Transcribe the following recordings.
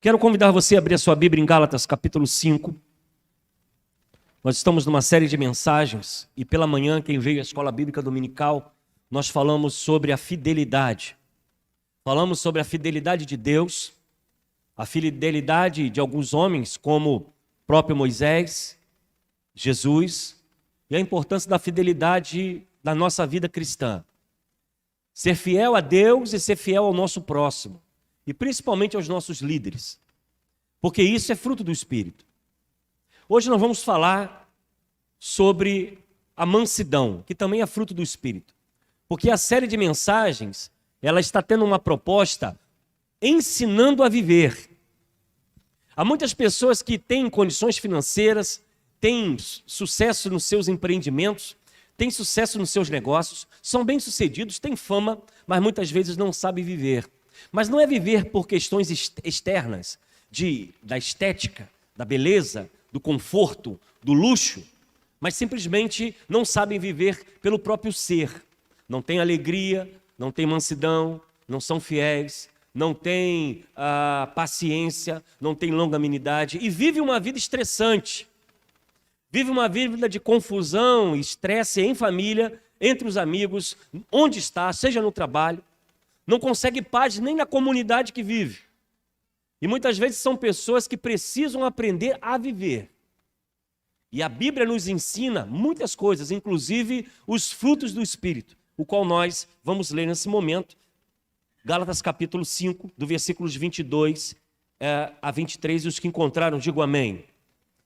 Quero convidar você a abrir a sua Bíblia em Gálatas, capítulo 5. Nós estamos numa série de mensagens e pela manhã, quem veio à Escola Bíblica Dominical, nós falamos sobre a fidelidade. Falamos sobre a fidelidade de Deus, a fidelidade de alguns homens, como o próprio Moisés, Jesus, e a importância da fidelidade da nossa vida cristã. Ser fiel a Deus e ser fiel ao nosso próximo. E principalmente aos nossos líderes, porque isso é fruto do Espírito. Hoje nós vamos falar sobre a mansidão, que também é fruto do Espírito, porque a série de mensagens, ela está tendo uma proposta ensinando a viver. Há muitas pessoas que têm condições financeiras, têm sucesso nos seus empreendimentos, têm sucesso nos seus negócios, são bem-sucedidos, têm fama, mas muitas vezes não sabem viver. Mas não é viver por questões externas, da estética, da beleza, do conforto, do luxo, mas simplesmente não sabem viver pelo próprio ser. Não têm alegria, não têm mansidão, não são fiéis, não têm paciência, não têm longanimidade e vivem uma vida estressante. Vive uma vida de confusão, estresse em família, entre os amigos, onde está, seja no trabalho. Não consegue paz nem na comunidade que vive. E muitas vezes são pessoas que precisam aprender a viver. E a Bíblia nos ensina muitas coisas, inclusive os frutos do Espírito, o qual nós vamos ler nesse momento. Gálatas capítulo 5, do versículos 22 a 23, e os que encontraram, digam amém.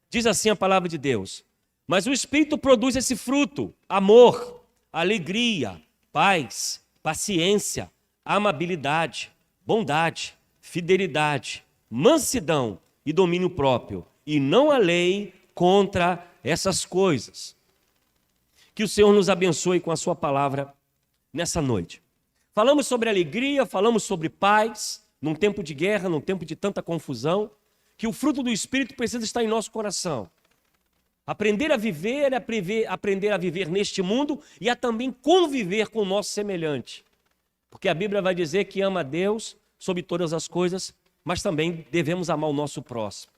Diz assim a palavra de Deus: mas o Espírito produz esse fruto: amor, alegria, paz, paciência, amabilidade, bondade, fidelidade, mansidão e domínio próprio. E não há lei contra essas coisas. Que o Senhor nos abençoe com a sua palavra nessa noite. Falamos sobre alegria, falamos sobre paz, num tempo de guerra, num tempo de tanta confusão, que o fruto do Espírito precisa estar em nosso coração. Aprender a viver é aprender a viver neste mundo e a também conviver com o nosso semelhante. Porque a Bíblia vai dizer que ama a Deus sobre todas as coisas, mas também devemos amar o nosso próximo.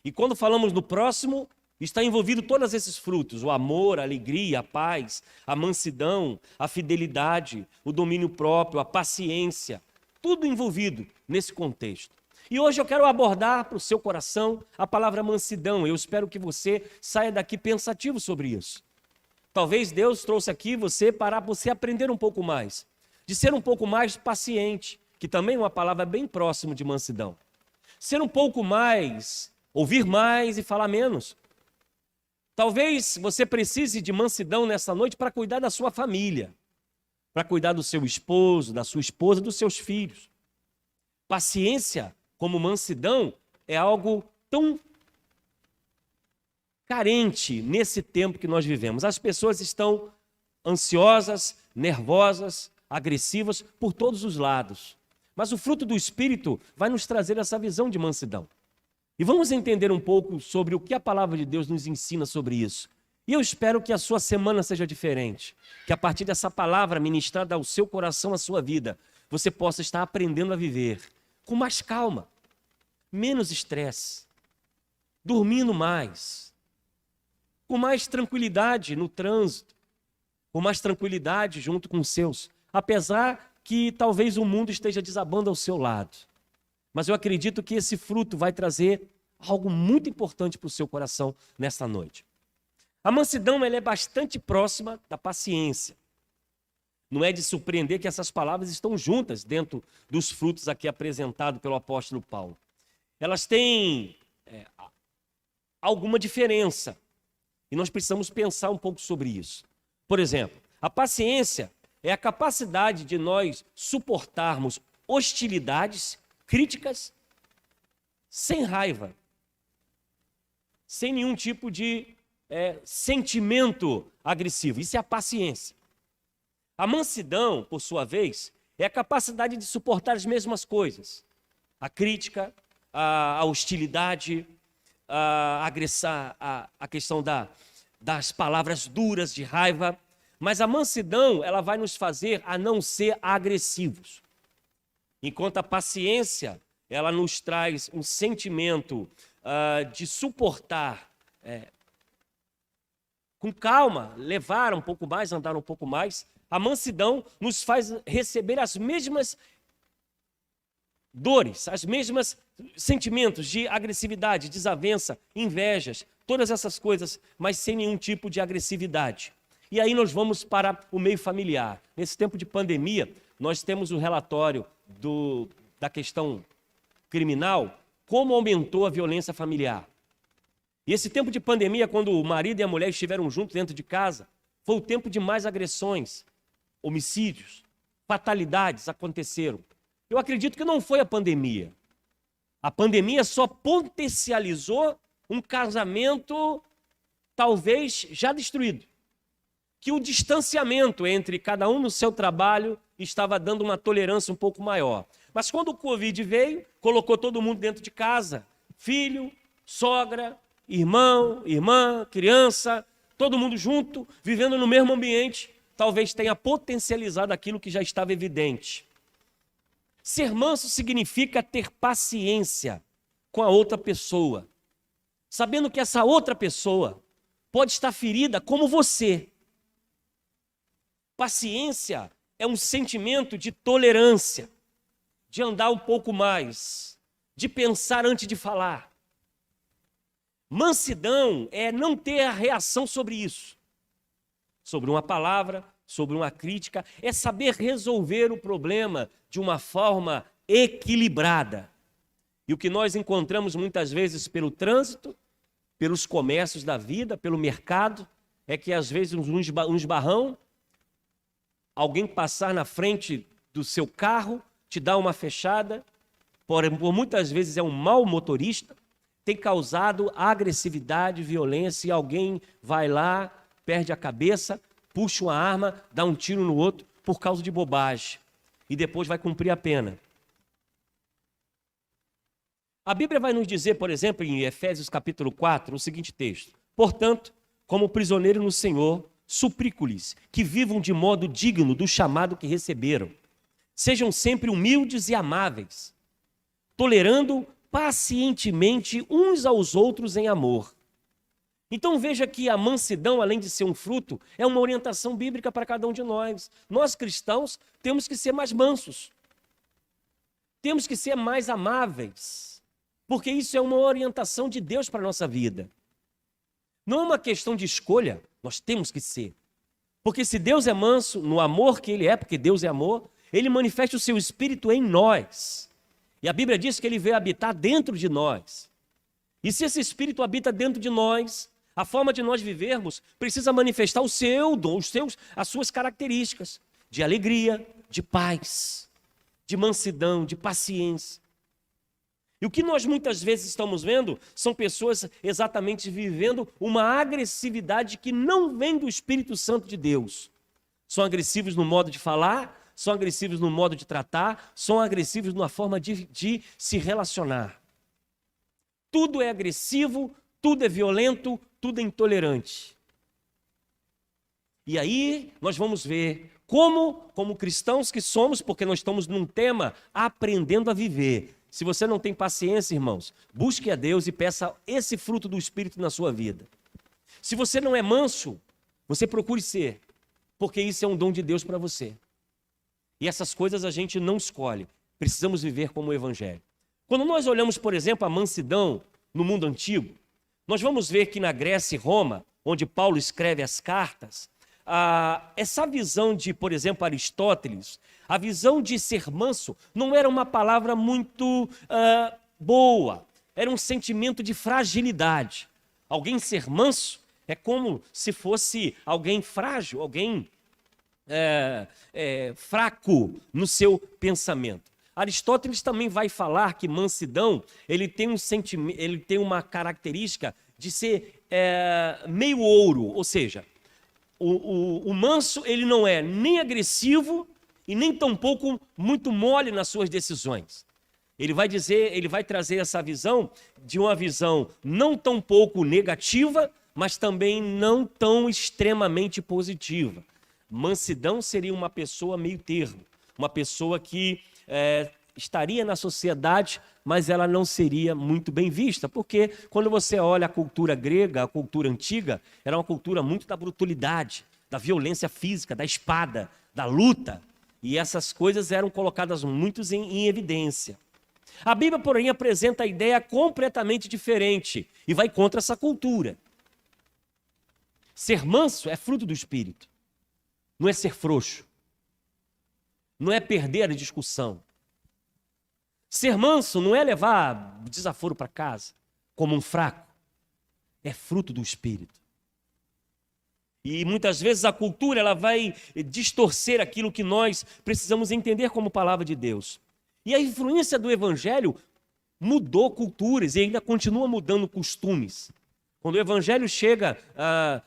E quando falamos do próximo, está envolvido todos esses frutos: o amor, a alegria, a paz, a mansidão, a fidelidade, o domínio próprio, a paciência, tudo envolvido nesse contexto. E hoje eu quero abordar para o seu coração a palavra mansidão. Eu espero que você saia daqui pensativo sobre isso. Talvez Deus trouxe aqui você para você aprender um pouco mais, de ser um pouco mais paciente, que também é uma palavra bem próxima de mansidão. Ser um pouco mais, ouvir mais e falar menos. Talvez você precise de mansidão nessa noite para cuidar da sua família, para cuidar do seu esposo, da sua esposa, dos seus filhos. Paciência, como mansidão, é algo tão carente nesse tempo que nós vivemos. As pessoas estão ansiosas, nervosas, agressivas por todos os lados. Mas o fruto do Espírito vai nos trazer essa visão de mansidão. E vamos entender um pouco sobre o que a palavra de Deus nos ensina sobre isso. E eu espero que a sua semana seja diferente. Que a partir dessa palavra ministrada ao seu coração, à sua vida, você possa estar aprendendo a viver com mais calma, menos estresse, dormindo mais, com mais tranquilidade no trânsito, com mais tranquilidade junto com os seus. Apesar que talvez o mundo esteja desabando ao seu lado. Mas eu acredito que esse fruto vai trazer algo muito importante para o seu coração nesta noite. A mansidão, ela é bastante próxima da paciência. Não é de surpreender que essas palavras estão juntas dentro dos frutos aqui apresentados pelo apóstolo Paulo. Elas têm alguma diferença e nós precisamos pensar um pouco sobre isso. Por exemplo, a paciência é a capacidade de nós suportarmos hostilidades, críticas, sem raiva, sem nenhum tipo de sentimento agressivo. Isso é a paciência. A mansidão, por sua vez, é a capacidade de suportar as mesmas coisas. A crítica, a hostilidade, a agressão, a questão das palavras duras de raiva. Mas a mansidão, ela vai nos fazer a não ser agressivos. Enquanto a paciência, ela nos traz um sentimento de suportar com calma, levar um pouco mais, andar um pouco mais. A mansidão nos faz receber as mesmas dores, as mesmas sentimentos de agressividade, desavença, invejas, todas essas coisas, mas sem nenhum tipo de agressividade. E aí nós vamos para o meio familiar. Nesse tempo de pandemia, nós temos o relatório da questão criminal, como aumentou a violência familiar. E esse tempo de pandemia, quando o marido e a mulher estiveram juntos dentro de casa, foi o tempo de mais agressões, homicídios, fatalidades aconteceram. Eu acredito que não foi a pandemia. A pandemia só potencializou um casamento talvez já destruído. Que o distanciamento entre cada um no seu trabalho estava dando uma tolerância um pouco maior. Mas quando o Covid veio, colocou todo mundo dentro de casa. Filho, sogra, irmão, irmã, criança, todo mundo junto, vivendo no mesmo ambiente, talvez tenha potencializado aquilo que já estava evidente. Ser manso significa ter paciência com a outra pessoa, sabendo que essa outra pessoa pode estar ferida como você. Paciência é um sentimento de tolerância, de andar um pouco mais, de pensar antes de falar. Mansidão é não ter a reação sobre isso, sobre uma palavra, sobre uma crítica, é saber resolver o problema de uma forma equilibrada. E o que nós encontramos muitas vezes pelo trânsito, pelos comércios da vida, pelo mercado, é que às vezes uns barrão, alguém passar na frente do seu carro, te dá uma fechada, por muitas vezes é um mau motorista, tem causado agressividade, violência, e alguém vai lá, perde a cabeça, puxa uma arma, dá um tiro no outro por causa de bobagem. E depois vai cumprir a pena. A Bíblia vai nos dizer, por exemplo, em Efésios capítulo 4, o seguinte texto: portanto, como prisioneiro no Senhor, suplico-lhes que vivam de modo digno do chamado que receberam. Sejam sempre humildes e amáveis, tolerando pacientemente uns aos outros em amor. Então veja que a mansidão, além de ser um fruto, é uma orientação bíblica para cada um de nós. Nós cristãos temos que ser mais mansos. Temos que ser mais amáveis. Porque isso é uma orientação de Deus para a nossa vida. Não é uma questão de escolha, nós temos que ser. Porque se Deus é manso, no amor que Ele é, porque Deus é amor, Ele manifesta o seu Espírito em nós. E a Bíblia diz que Ele veio habitar dentro de nós. E se esse Espírito habita dentro de nós, a forma de nós vivermos precisa manifestar o seu dom, as suas características de alegria, de paz, de mansidão, de paciência. E o que nós muitas vezes estamos vendo são pessoas exatamente vivendo uma agressividade que não vem do Espírito Santo de Deus. São agressivos no modo de falar, são agressivos no modo de tratar, são agressivos na forma de se relacionar. Tudo é agressivo, tudo é violento, tudo é intolerante. E aí nós vamos ver como cristãos que somos, porque nós estamos num tema aprendendo a viver. Se você não tem paciência, irmãos, busque a Deus e peça esse fruto do Espírito na sua vida. Se você não é manso, você procure ser, porque isso é um dom de Deus para você. E essas coisas a gente não escolhe, precisamos viver como o Evangelho. Quando nós olhamos, por exemplo, a mansidão no mundo antigo, nós vamos ver que na Grécia e Roma, onde Paulo escreve as cartas, essa visão de, por exemplo, Aristóteles, a visão de ser manso não era uma palavra muito boa, era um sentimento de fragilidade. Alguém ser manso é como se fosse alguém frágil, alguém fraco no seu pensamento. Aristóteles também vai falar que mansidão, ele tem uma característica de ser meio ouro, ou seja, o manso ele não é nem agressivo e nem tampouco muito mole nas suas decisões. Ele vai trazer essa visão de uma visão não tão pouco negativa, mas também não tão extremamente positiva. Mansidão seria uma pessoa meio termo, uma pessoa que estaria na sociedade, mas ela não seria muito bem vista, porque quando você olha a cultura grega, a cultura antiga, era uma cultura muito da brutalidade, da violência física, da espada, da luta, e essas coisas eram colocadas muito em evidência. A Bíblia, porém, apresenta a ideia completamente diferente e vai contra essa cultura. Ser manso é fruto do Espírito, não é ser frouxo, não é perder a discussão. Ser manso não é levar desaforo para casa como um fraco, é fruto do Espírito. E muitas vezes a cultura ela vai distorcer aquilo que nós precisamos entender como palavra de Deus. E a influência do Evangelho mudou culturas e ainda continua mudando costumes. Quando o Evangelho chega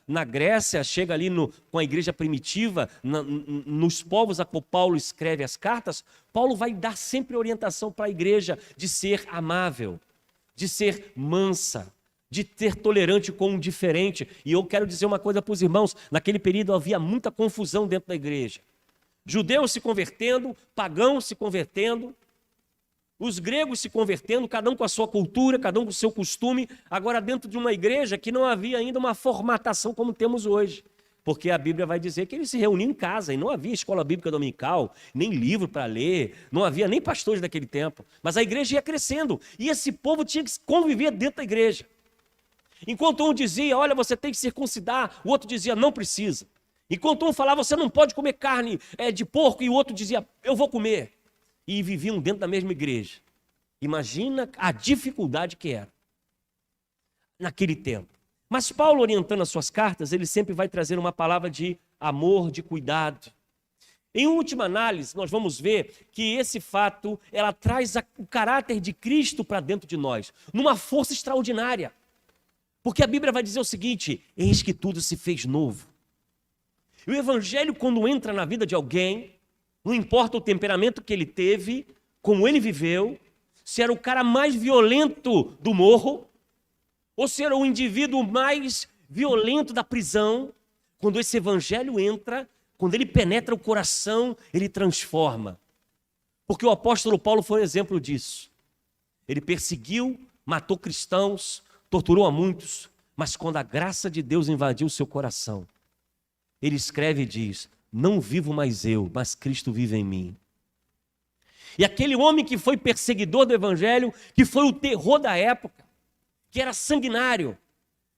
na Grécia, chega ali com a igreja primitiva, nos povos a qual Paulo escreve as cartas, Paulo vai dar sempre orientação para a igreja de ser amável, de ser mansa, de ser tolerante com o diferente. E eu quero dizer uma coisa para os irmãos, naquele período havia muita confusão dentro da igreja. Judeus se convertendo, pagãos se convertendo, os gregos se convertendo, cada um com a sua cultura, cada um com o seu costume, agora dentro de uma igreja que não havia ainda uma formatação como temos hoje. Porque a Bíblia vai dizer que eles se reuniam em casa e não havia escola bíblica dominical, nem livro para ler, não havia nem pastores naquele tempo. Mas a igreja ia crescendo e esse povo tinha que conviver dentro da igreja. Enquanto um dizia, olha, você tem que circuncidar, o outro dizia, não precisa. Enquanto um falava, você não pode comer carne de porco, e o outro dizia, eu vou comer. E viviam dentro da mesma igreja. Imagina a dificuldade que era naquele tempo. Mas Paulo, orientando as suas cartas, ele sempre vai trazer uma palavra de amor, de cuidado. Em última análise, nós vamos ver que esse fato, ela traz o caráter de Cristo para dentro de nós, numa força extraordinária. Porque a Bíblia vai dizer o seguinte, eis que tudo se fez novo. E o Evangelho, quando entra na vida de alguém, não importa o temperamento que ele teve, como ele viveu, se era o cara mais violento do morro, ou se era o indivíduo mais violento da prisão, quando esse Evangelho entra, quando ele penetra o coração, ele transforma. Porque o apóstolo Paulo foi um exemplo disso. Ele perseguiu, matou cristãos, torturou a muitos, mas quando a graça de Deus invadiu o seu coração, ele escreve e diz, não vivo mais eu, mas Cristo vive em mim. E aquele homem que foi perseguidor do Evangelho, que foi o terror da época, que era sanguinário,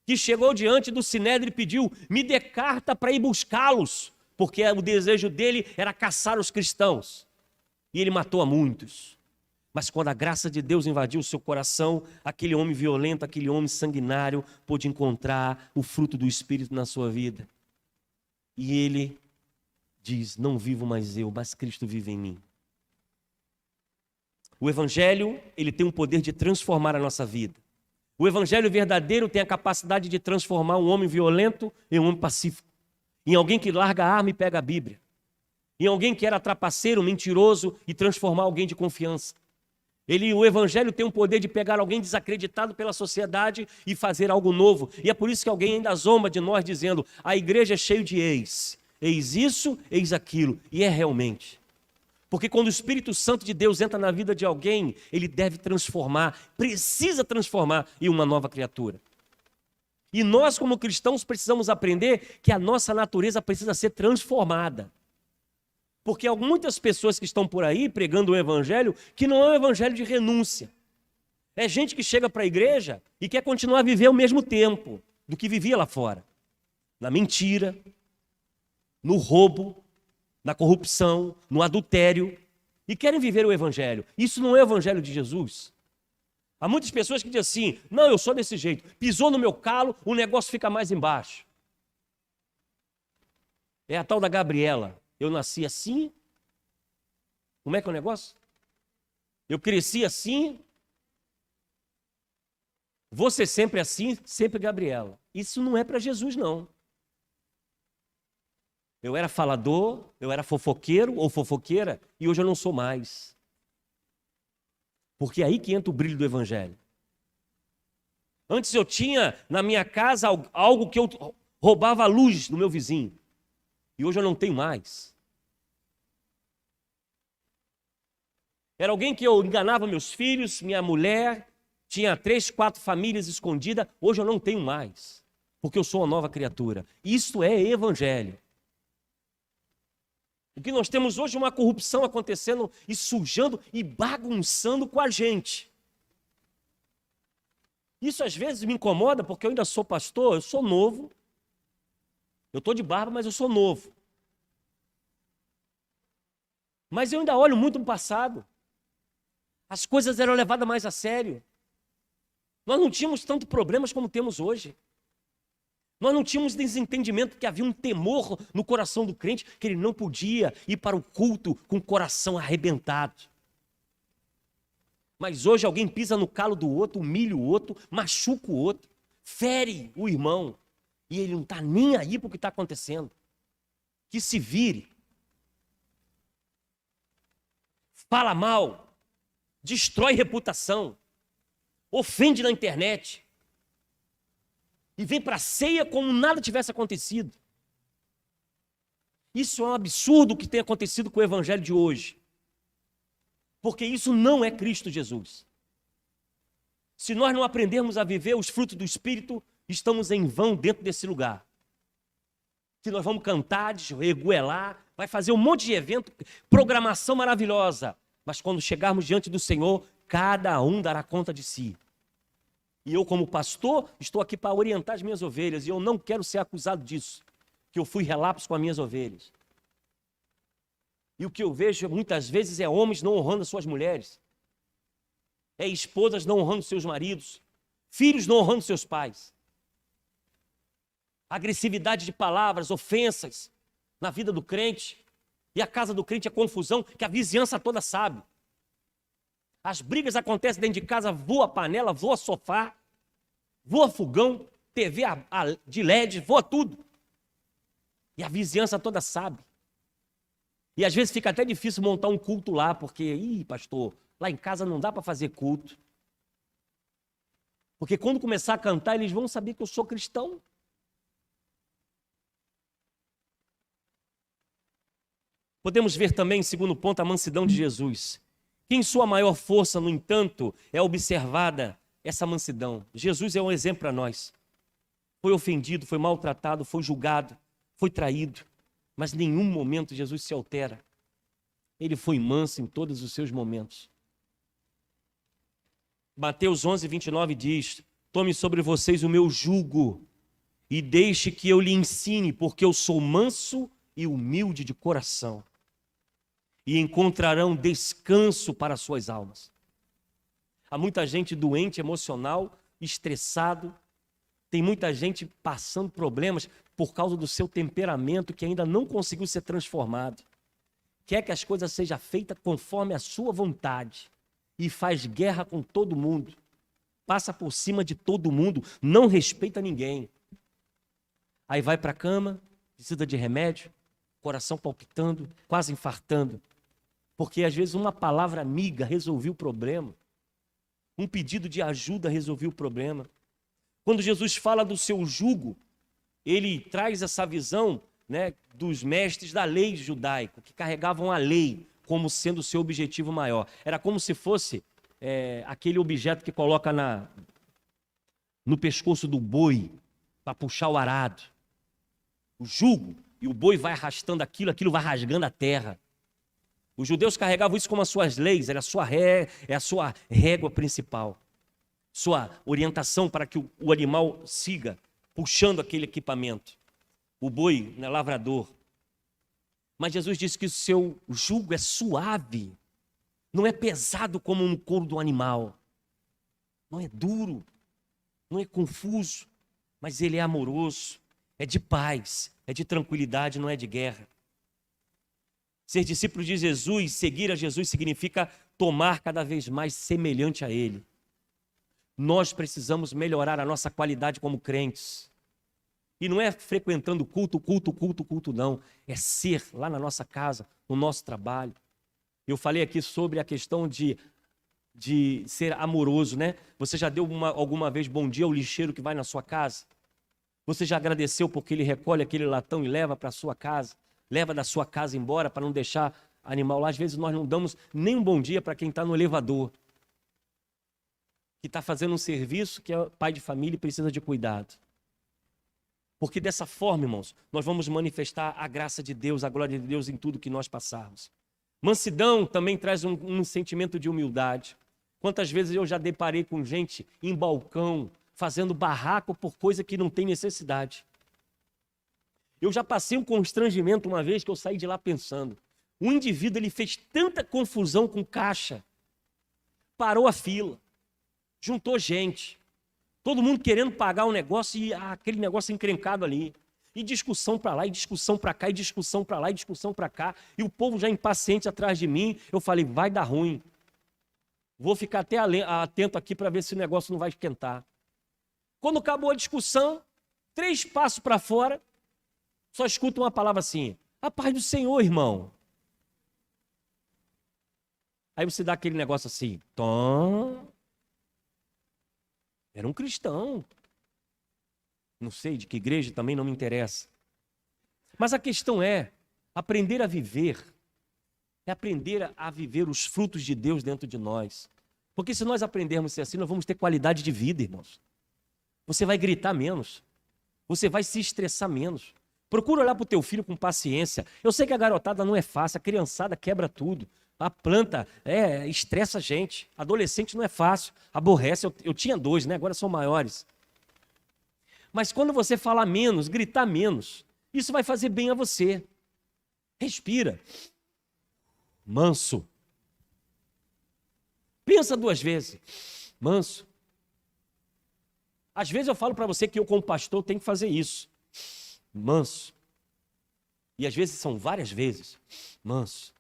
que chegou diante do Sinédrio e pediu, me dê carta para ir buscá-los, porque o desejo dele era caçar os cristãos. E ele matou a muitos. Mas quando a graça de Deus invadiu o seu coração, aquele homem violento, aquele homem sanguinário, pôde encontrar o fruto do Espírito na sua vida. E ele diz, não vivo mais eu, mas Cristo vive em mim. O Evangelho, ele tem o poder de transformar a nossa vida. O Evangelho verdadeiro tem a capacidade de transformar um homem violento em um homem pacífico. Em alguém que larga a arma e pega a Bíblia. Em alguém que era trapaceiro, mentiroso e transformar alguém de confiança. O Evangelho tem o poder de pegar alguém desacreditado pela sociedade e fazer algo novo. E é por isso que alguém ainda zomba de nós dizendo, a igreja é cheia de eis. Eis isso, eis aquilo. E é realmente. Porque quando o Espírito Santo de Deus entra na vida de alguém, ele deve transformar, precisa transformar em uma nova criatura. E nós, como cristãos, precisamos aprender que a nossa natureza precisa ser transformada. Porque há muitas pessoas que estão por aí pregando o Evangelho que não é um Evangelho de renúncia. É gente que chega para a igreja e quer continuar a viver o mesmo tempo do que vivia lá fora. Na mentira, no roubo, na corrupção, no adultério. E querem viver o Evangelho. Isso não é o Evangelho de Jesus. Há muitas pessoas que dizem assim, não, eu sou desse jeito. Pisou no meu calo, o negócio fica mais embaixo. É a tal da Gabriela. Eu nasci assim. Como é que é o negócio? Eu cresci assim. Vou ser sempre assim, sempre Gabriela. Isso não é para Jesus, não. Eu era falador, eu era fofoqueiro ou fofoqueira, e hoje eu não sou mais. Porque é aí que entra o brilho do Evangelho. Antes eu tinha na minha casa algo que eu roubava a luz do meu vizinho. E hoje eu não tenho mais. Era alguém que eu enganava meus filhos, minha mulher, tinha 3, 4 famílias escondidas. Hoje eu não tenho mais, porque eu sou uma nova criatura. Isso é evangelho. O que nós temos hoje é uma corrupção acontecendo e sujando e bagunçando com a gente. Isso às vezes me incomoda porque eu ainda sou pastor, eu sou novo. Eu estou de barba, mas eu sou novo. Mas eu ainda olho muito no passado. As coisas eram levadas mais a sério. Nós não tínhamos tantos problemas como temos hoje. Nós não tínhamos desentendimento porque havia um temor no coração do crente que ele não podia ir para o culto com o coração arrebentado. Mas hoje alguém pisa no calo do outro, humilha o outro, machuca o outro, fere o irmão. E ele não está nem aí para o que está acontecendo. Que se vire. Fala mal, destrói reputação, ofende na internet e vem para a ceia como nada tivesse acontecido. Isso é um absurdo o que tem acontecido com o evangelho de hoje, porque isso não é Cristo Jesus. Se nós não aprendermos a viver os frutos do Espírito, estamos em vão dentro desse lugar. Que nós vamos cantar, desreguelar, vai fazer um monte de evento, programação maravilhosa. Mas quando chegarmos diante do Senhor, cada um dará conta de si. E eu, como pastor, estou aqui para orientar as minhas ovelhas. E eu não quero ser acusado disso, que eu fui relapso com as minhas ovelhas. E o que eu vejo muitas vezes é homens não honrando as suas mulheres. É esposas não honrando seus maridos. Filhos não honrando seus pais. Agressividade de palavras, ofensas na vida do crente. E a casa do crente é confusão que a vizinhança toda sabe. As brigas acontecem dentro de casa, voa panela, voa sofá, voa fogão, TV de LED, voa tudo. E a vizinhança toda sabe. E às vezes fica até difícil montar um culto lá, porque, pastor, lá em casa não dá para fazer culto. Porque quando começar a cantar, eles vão saber que eu sou cristão. Podemos ver também, segundo ponto, a mansidão de Jesus. Que em sua maior força, no entanto, é observada essa mansidão. Jesus é um exemplo para nós. Foi ofendido, foi maltratado, foi julgado, foi traído. Mas em nenhum momento Jesus se altera. Ele foi manso em todos os seus momentos. Mateus 11, 29 diz: tome sobre vocês o meu jugo e deixe que eu lhe ensine, porque eu sou manso e humilde de coração. E encontrarão descanso para suas almas. Há muita gente doente, emocional, estressado. Tem muita gente passando problemas por causa do seu temperamento que ainda não conseguiu ser transformado. Quer que as coisas sejam feitas conforme a sua vontade. E faz guerra com todo mundo. Passa por cima de todo mundo. Não respeita ninguém. Aí vai para a cama, precisa de remédio, coração palpitando, quase infartando. Porque às vezes uma palavra amiga resolveu o problema. Um pedido de ajuda resolveu o problema. Quando Jesus fala do seu jugo, ele traz essa visão, né, dos mestres da lei judaica, que carregavam a lei como sendo o seu objetivo maior. Era como se fosse aquele objeto que coloca no pescoço do boi para puxar o arado. O jugo, e o boi vai arrastando aquilo vai rasgando a terra. Os judeus carregavam isso como as suas leis, era a sua régua principal. Sua orientação para que o animal siga puxando aquele equipamento. O boi, né, lavrador. Mas Jesus disse que o seu jugo é suave, não é pesado como um couro do animal. Não é duro, não é confuso, mas ele é amoroso, é de paz, é de tranquilidade, não é de guerra. Ser discípulo de Jesus, seguir a Jesus, significa tomar cada vez mais semelhante a Ele. Nós precisamos melhorar a nossa qualidade como crentes. E não é frequentando culto, não. É ser lá na nossa casa, no nosso trabalho. Eu falei aqui sobre a questão de ser amoroso, né? Você já deu alguma vez bom dia ao lixeiro que vai na sua casa? Você já agradeceu porque ele recolhe aquele latão e leva para a sua casa? Leva da sua casa embora para não deixar animal lá, às vezes nós não damos nem um bom dia para quem está no elevador, que está fazendo um serviço que é pai de família e precisa de cuidado. Porque dessa forma, irmãos, nós vamos manifestar a graça de Deus, a glória de Deus em tudo que nós passarmos. Mansidão também traz um sentimento de humildade. Quantas vezes eu já deparei com gente em balcão, fazendo barraco por coisa que não tem necessidade. Eu já passei um constrangimento uma vez que eu saí de lá pensando. O indivíduo ele fez tanta confusão com caixa, parou a fila, juntou gente, todo mundo querendo pagar o negócio e aquele negócio encrencado ali. E discussão para lá, e discussão para cá, e discussão para lá, e discussão para cá. E o povo já impaciente atrás de mim. Eu falei, vai dar ruim. Vou ficar até atento aqui para ver se o negócio não vai esquentar. Quando acabou a discussão, 3 passos para fora, só escuto uma palavra assim, a paz do Senhor, irmão. Aí você dá aquele negócio assim, tom. Era um cristão. Não sei de que igreja, também não me interessa. Mas a questão é, aprender a viver, é aprender a viver os frutos de Deus dentro de nós. Porque se nós aprendermos a ser assim, nós vamos ter qualidade de vida, irmãos. Você vai gritar menos. Você vai se estressar menos. Procura olhar para o teu filho com paciência. Eu sei que a garotada não é fácil, a criançada quebra tudo. A planta estressa a gente. Adolescente não é fácil, aborrece. Eu tinha 2, né? Agora são maiores. Mas quando você falar menos, gritar menos, isso vai fazer bem a você. Respira. Manso. Pensa 2 vezes. Manso. Às vezes eu falo para você que eu, como pastor, tenho que fazer isso. Manso. E às vezes são várias vezes. Manso.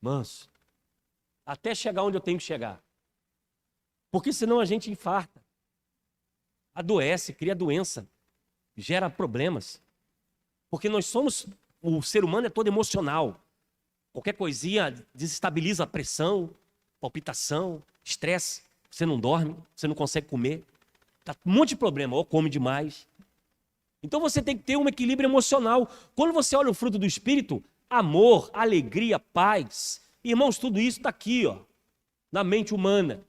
Manso. Até chegar onde eu tenho que chegar. Porque senão a gente infarta. Adoece, cria doença. Gera problemas. Porque nós somos, o ser humano é todo emocional. Qualquer coisinha desestabiliza a pressão, palpitação, estresse. Você não dorme, você não consegue comer. Tá um monte de problema, ou come demais. Então você tem que ter um equilíbrio emocional. Quando você olha o fruto do Espírito, amor, alegria, paz. Irmãos, tudo isso está aqui, ó, na mente humana.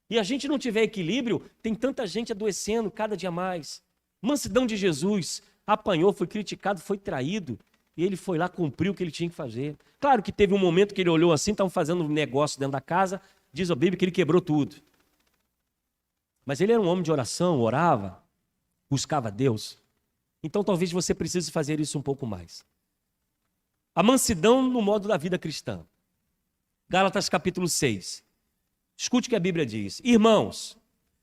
E a gente não tiver equilíbrio, tem tanta gente adoecendo cada dia mais. Mansidão de Jesus, apanhou, foi criticado, foi traído. E ele foi lá, cumpriu o que ele tinha que fazer. Claro que teve um momento que ele olhou assim, estavam fazendo um negócio dentro da casa, diz a Bíblia que ele quebrou tudo. Mas ele era um homem de oração, orava, buscava Deus. Então talvez você precise fazer isso um pouco mais. A mansidão no modo da vida cristã. Gálatas capítulo 6. Escute o que a Bíblia diz. Irmãos,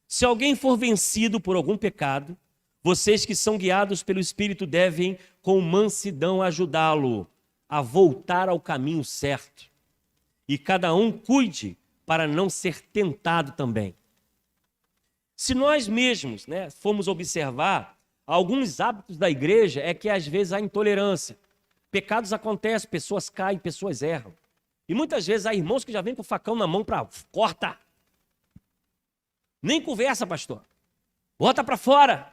se alguém for vencido por algum pecado, vocês que são guiados pelo Espírito devem, com mansidão, ajudá-lo a voltar ao caminho certo. E cada um cuide para não ser tentado também. Se nós mesmos, formos observar, alguns hábitos da igreja é que às vezes há intolerância. Pecados acontecem, pessoas caem, pessoas erram. E muitas vezes há irmãos que já vêm com o facão na mão para corta. Nem conversa, pastor. Bota para fora.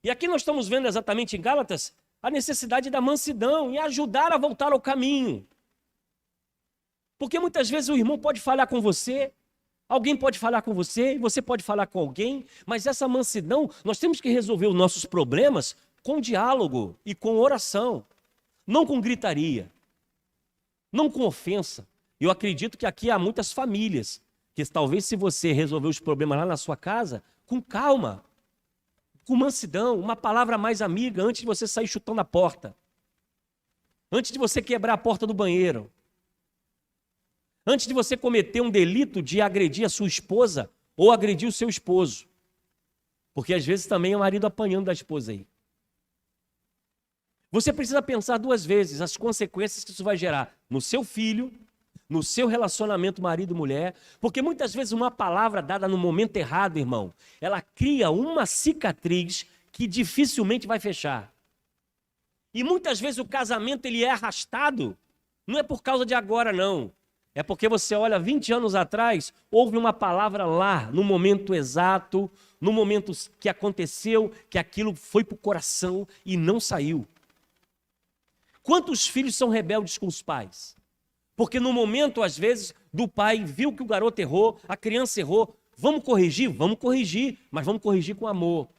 E aqui nós estamos vendo exatamente em Gálatas a necessidade da mansidão e ajudar a voltar ao caminho. Porque muitas vezes o irmão pode falhar com você, alguém pode falar com você, você pode falar com alguém, mas essa mansidão, nós temos que resolver os nossos problemas com diálogo e com oração, não com gritaria, não com ofensa. Eu acredito que aqui há muitas famílias, que talvez se você resolver os problemas lá na sua casa, com calma, com mansidão, uma palavra mais amiga antes de você sair chutando a porta, antes de você quebrar a porta do banheiro, antes de você cometer um delito de agredir a sua esposa ou agredir o seu esposo. Porque às vezes também é o marido apanhando da esposa aí. Você precisa pensar 2 vezes as consequências que isso vai gerar no seu filho, no seu relacionamento marido-mulher, porque muitas vezes uma palavra dada no momento errado, irmão, ela cria uma cicatriz que dificilmente vai fechar. E muitas vezes o casamento ele é arrastado, não é por causa de agora não, é porque você olha 20 anos atrás, houve uma palavra lá, no momento exato, no momento que aconteceu, que aquilo foi para o coração e não saiu. Quantos filhos são rebeldes com os pais? Porque no momento, às vezes, do pai viu que o garoto errou, a criança errou. Vamos corrigir, mas vamos corrigir com amor.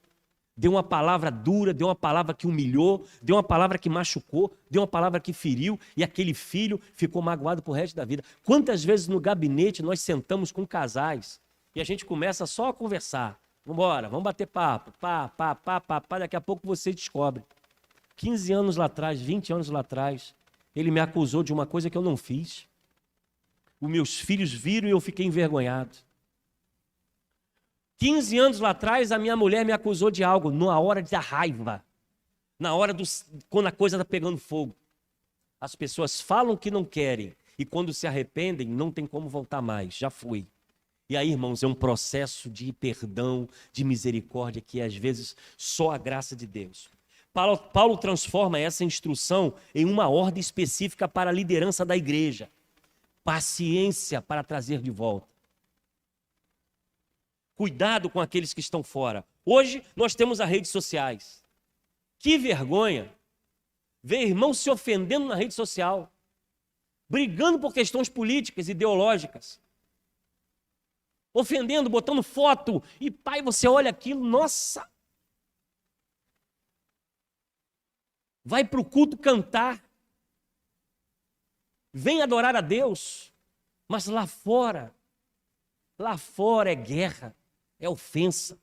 Deu uma palavra dura, deu uma palavra que humilhou, deu uma palavra que machucou, deu uma palavra que feriu, e aquele filho ficou magoado pro resto da vida. Quantas vezes no gabinete nós sentamos com casais e a gente começa só a conversar. Vamos embora, vamos bater papo, daqui a pouco você descobre. 15 anos lá atrás, 20 anos lá atrás, ele me acusou de uma coisa que eu não fiz. Os meus filhos viram e eu fiquei envergonhado. 15 anos lá atrás, a minha mulher me acusou de algo, na hora da raiva, quando a coisa está pegando fogo. As pessoas falam que não querem, e quando se arrependem, não tem como voltar mais, já foi. E aí, irmãos, é um processo de perdão, de misericórdia, que é, às vezes, só a graça de Deus. Paulo transforma essa instrução em uma ordem específica para a liderança da igreja. Paciência para trazer de volta. Cuidado com aqueles que estão fora. Hoje nós temos as redes sociais. Que vergonha ver irmãos se ofendendo na rede social, brigando por questões políticas, ideológicas, ofendendo, botando foto, e pai, você olha aquilo, nossa! Vai para o culto cantar, vem adorar a Deus, mas lá fora é guerra. É ofensa,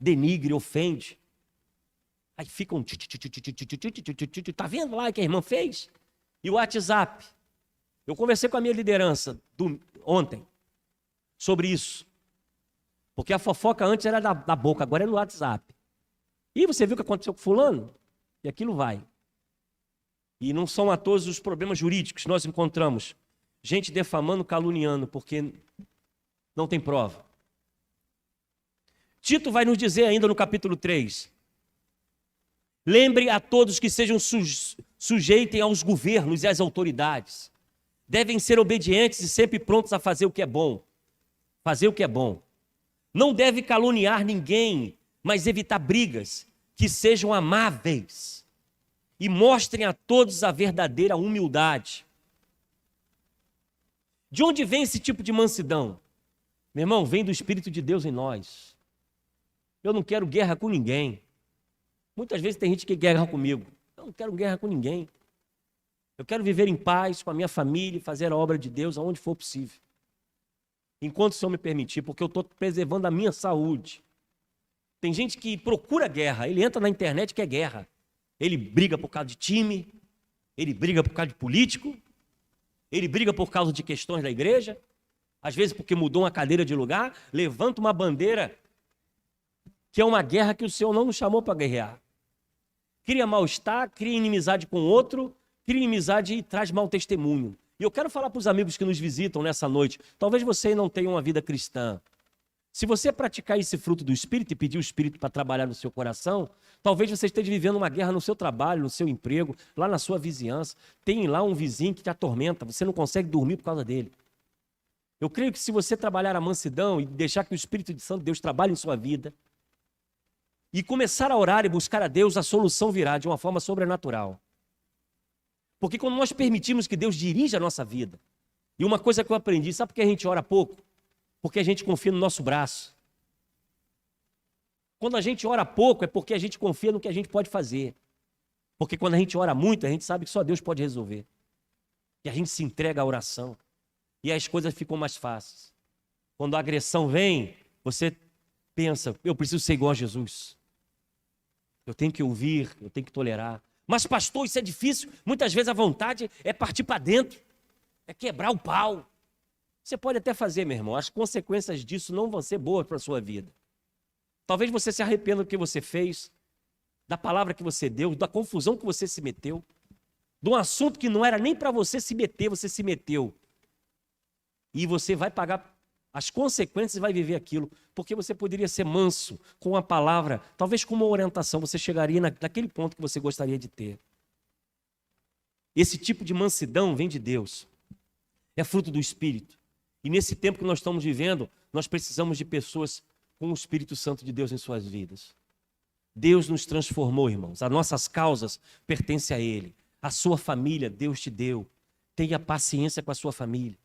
denigre, ofende. Aí ficam... Tá vendo lá o que a irmã fez? E o WhatsApp. Eu conversei com a minha liderança ontem sobre isso. Porque a fofoca antes era da boca, agora é no WhatsApp. E você viu o que aconteceu com fulano? E aquilo vai. E não são a todos os problemas jurídicos que nós encontramos. Gente defamando, caluniando, porque não tem prova. Tito vai nos dizer ainda no capítulo 3. Lembre a todos que sejam sujeitem aos governos e às autoridades. Devem ser obedientes e sempre prontos a fazer o que é bom. Fazer o que é bom. Não deve caluniar ninguém, mas evitar brigas, que sejam amáveis e mostrem a todos a verdadeira humildade. De onde vem esse tipo de mansidão? Meu irmão, vem do Espírito de Deus em nós. Eu não quero guerra com ninguém. Muitas vezes tem gente que quer guerra comigo. Eu não quero guerra com ninguém. Eu quero viver em paz com a minha família e fazer a obra de Deus aonde for possível. Enquanto o Senhor me permitir, porque eu estou preservando a minha saúde. Tem gente que procura guerra, ele entra na internet e quer guerra. Ele briga por causa de time, ele briga por causa de político, ele briga por causa de questões da igreja, às vezes porque mudou uma cadeira de lugar, levanta uma bandeira que é uma guerra que o Senhor não nos chamou para guerrear. Cria mal-estar, cria inimizade com o outro, cria inimizade e traz mau testemunho. E eu quero falar para os amigos que nos visitam nessa noite, talvez você não tenha uma vida cristã. Se você praticar esse fruto do Espírito e pedir o Espírito para trabalhar no seu coração, talvez você esteja vivendo uma guerra no seu trabalho, no seu emprego, lá na sua vizinhança. Tem lá um vizinho que te atormenta, você não consegue dormir por causa dele. Eu creio que se você trabalhar a mansidão e deixar que o Espírito de Santo Deus trabalhe em sua vida, e começar a orar e buscar a Deus, a solução virá de uma forma sobrenatural. Porque quando nós permitimos que Deus dirija a nossa vida, e uma coisa que eu aprendi, sabe por que a gente ora pouco? Porque a gente confia no nosso braço. Quando a gente ora pouco, é porque a gente confia no que a gente pode fazer. Porque quando a gente ora muito, a gente sabe que só Deus pode resolver. E a gente se entrega à oração. E as coisas ficam mais fáceis. Quando a agressão vem, você pensa, eu preciso ser igual a Jesus. Eu tenho que ouvir, eu tenho que tolerar. Mas pastor, isso é difícil. Muitas vezes a vontade é partir para dentro. É quebrar o pau. Você pode até fazer, meu irmão. As consequências disso não vão ser boas para a sua vida. Talvez você se arrependa do que você fez, da palavra que você deu, da confusão que você se meteu, de um assunto que não era nem para você se meter, você se meteu. E você vai pagar as consequências e vai viver aquilo. Porque você poderia ser manso com a palavra, talvez com uma orientação, você chegaria naquele ponto que você gostaria de ter. Esse tipo de mansidão vem de Deus. É fruto do Espírito. E nesse tempo que nós estamos vivendo, nós precisamos de pessoas com o Espírito Santo de Deus em suas vidas. Deus nos transformou, irmãos. As nossas causas pertencem a Ele. A sua família, Deus te deu. Tenha paciência com a sua família.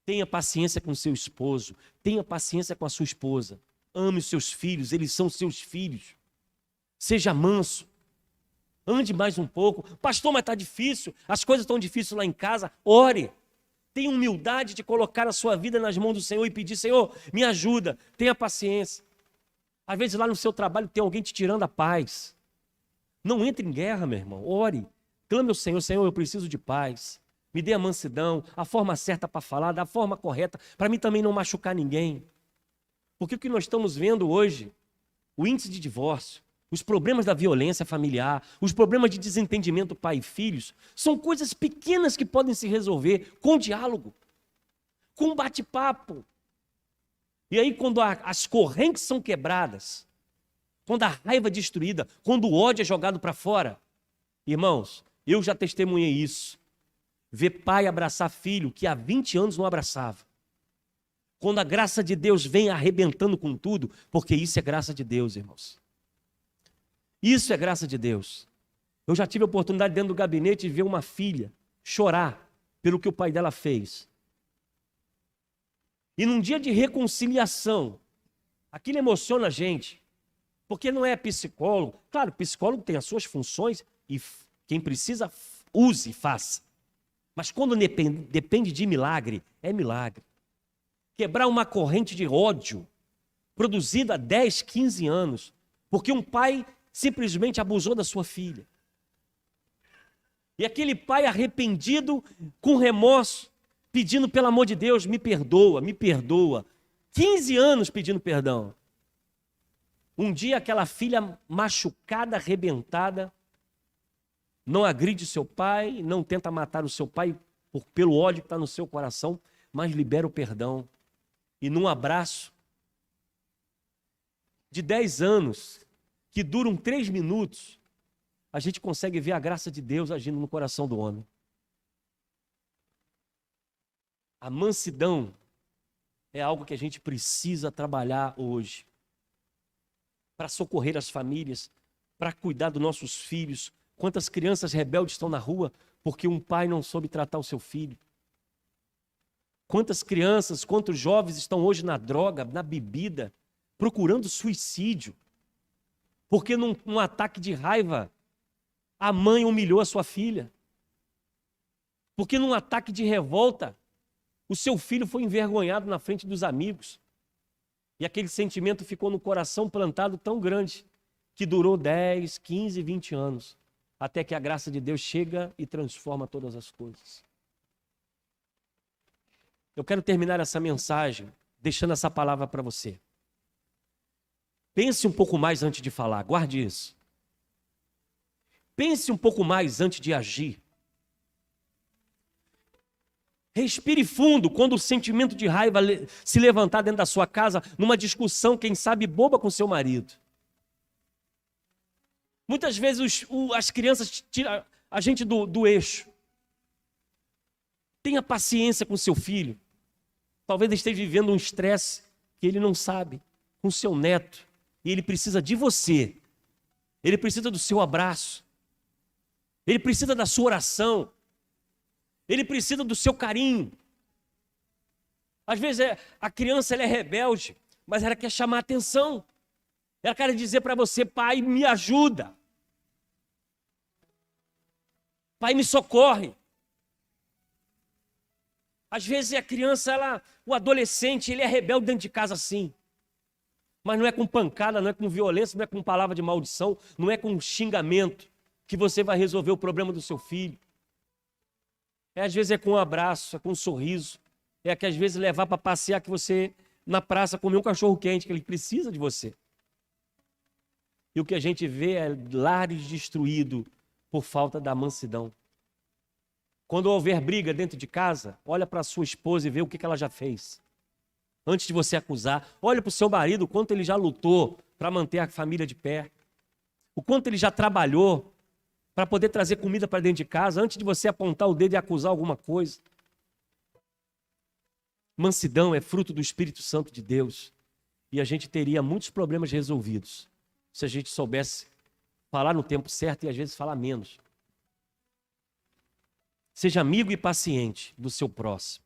Tenha paciência com o seu esposo. Tenha paciência com a sua esposa. Ame os seus filhos, eles são seus filhos. Seja manso. Ande mais um pouco. Pastor, mas está difícil. As coisas estão difíceis lá em casa. Ore. Tenha humildade de colocar a sua vida nas mãos do Senhor e pedir, Senhor, me ajuda. Tenha paciência. Às vezes lá no seu trabalho tem alguém te tirando a paz. Não entre em guerra, meu irmão. Ore. Clame ao Senhor, Senhor, eu preciso de paz. Me dê a mansidão, a forma certa para falar, da forma correta, para mim também não machucar ninguém. Porque o que nós estamos vendo hoje, o índice de divórcio, os problemas da violência familiar, os problemas de desentendimento pai e filhos, são coisas pequenas que podem se resolver com diálogo, com bate-papo. E aí quando as correntes são quebradas, quando a raiva é destruída, quando o ódio é jogado para fora, irmãos, eu já testemunhei isso. Ver pai abraçar filho que há 20 anos não abraçava. Quando a graça de Deus vem arrebentando com tudo, porque isso é graça de Deus, irmãos. Isso é graça de Deus. Eu já tive a oportunidade dentro do gabinete de ver uma filha chorar pelo que o pai dela fez. E num dia de reconciliação, aquilo emociona a gente, porque não é psicólogo. Claro, psicólogo tem as suas funções e quem precisa, use e faça. Mas quando depende de milagre, é milagre. Quebrar uma corrente de ódio produzida há 10, 15 anos, porque um pai simplesmente abusou da sua filha. E aquele pai arrependido, com remorso, pedindo pelo amor de Deus, me perdoa, me perdoa. 15 anos pedindo perdão. Um dia aquela filha machucada, arrebentada, não agride seu pai, não tenta matar o seu pai pelo ódio que está no seu coração, mas libera o perdão. E num abraço de 10 anos, que duram 3 minutos, a gente consegue ver a graça de Deus agindo no coração do homem. A mansidão é algo que a gente precisa trabalhar hoje, para socorrer as famílias, para cuidar dos nossos filhos. Quantas crianças rebeldes estão na rua porque um pai não soube tratar o seu filho? Quantas crianças, quantos jovens estão hoje na droga, na bebida, procurando suicídio? Porque num ataque de raiva, a mãe humilhou a sua filha. Porque num ataque de revolta, o seu filho foi envergonhado na frente dos amigos. E aquele sentimento ficou no coração plantado tão grande, que durou 10, 15, 20 anos. Até que a graça de Deus chega e transforma todas as coisas. Eu quero terminar essa mensagem deixando essa palavra para você. Pense um pouco mais antes de falar, guarde isso. Pense um pouco mais antes de agir. Respire fundo quando o sentimento de raiva se levantar dentro da sua casa, numa discussão, quem sabe, boba com seu marido. Muitas vezes as crianças tiram a gente do eixo. Tenha paciência com seu filho. Talvez ele esteja vivendo um estresse que ele não sabe, com seu neto. E ele precisa de você. Ele precisa do seu abraço. Ele precisa da sua oração. Ele precisa do seu carinho. Às vezes a criança ela é rebelde, mas ela quer chamar a atenção. Ela quer dizer para você, pai, me ajuda. Pai, me socorre. Às vezes a criança, o adolescente, ele é rebelde dentro de casa sim. Mas não é com pancada, não é com violência, não é com palavra de maldição, não é com xingamento que você vai resolver o problema do seu filho. Às vezes é com um abraço, é com um sorriso. É que às vezes levar para passear que você, na praça, comer um cachorro quente, que ele precisa de você. E o que a gente vê é lares destruídos por falta da mansidão. Quando houver briga dentro de casa, olha para a sua esposa e vê o que ela já fez. Antes de você acusar, olha para o seu marido, o quanto ele já lutou para manter a família de pé. O quanto ele já trabalhou para poder trazer comida para dentro de casa, antes de você apontar o dedo e acusar alguma coisa. Mansidão é fruto do Espírito Santo de Deus. E a gente teria muitos problemas resolvidos se a gente soubesse falar no tempo certo e às vezes falar menos. Seja amigo e paciente do seu próximo.